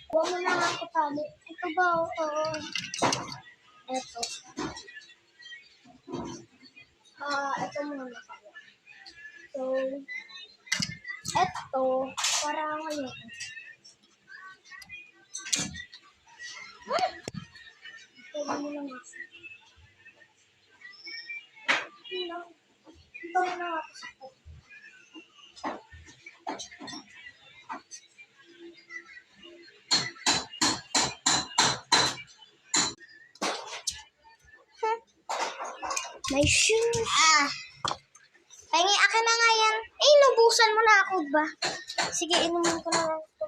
Huwag mo na ako tali. Ito ba? Oo. Ito. Ito muna kaya. So, ito, para ngayon. Ito mo lang ako. Ito na ako sa ito. My shoes. Pahingi, akin na nga yan. Eh, inubusan mo na ako ba? Sige, inumin ko na lang ito.